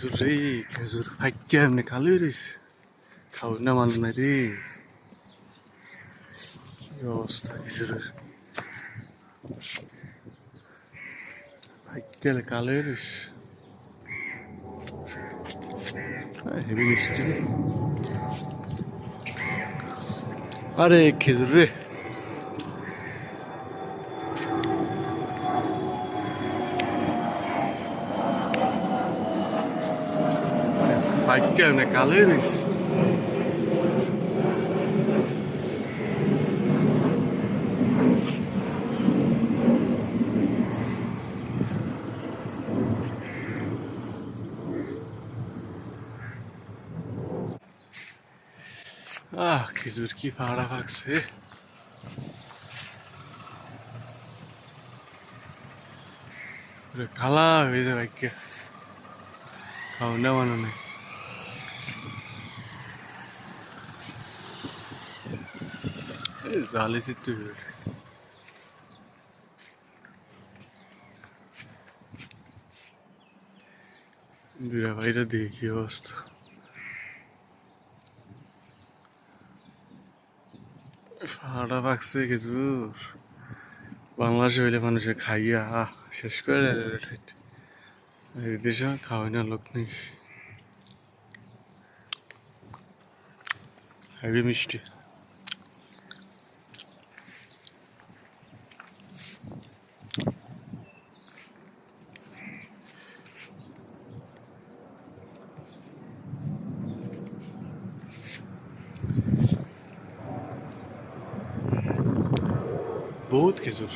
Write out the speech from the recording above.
খেজুর রে খেজুর ফাইকা এমনি কালো রয়েছে খাও না মানুষ নাই রে কি অবস্থা খেজুরের ফাইকা কালো রয়েছে হেভি মিষ্টি রে আরে খেজুর রে ফাইকা এমনি কালো রয়েছে খেজুর কি ফাড়া ফাঁকছে কালা হয়ে যায় ভাগ্য খাও না মানো নেই জালে চিত্র দুরা ভাইরা দেখি কি অবস্থা ফাড়া পাকছে খেজুর বাংলাদেশে হইলে মানুষে খাইয়া শেষ করে দেশে খাওয়াই না লোক নেই হেভি মিষ্টি বহুত খেজুর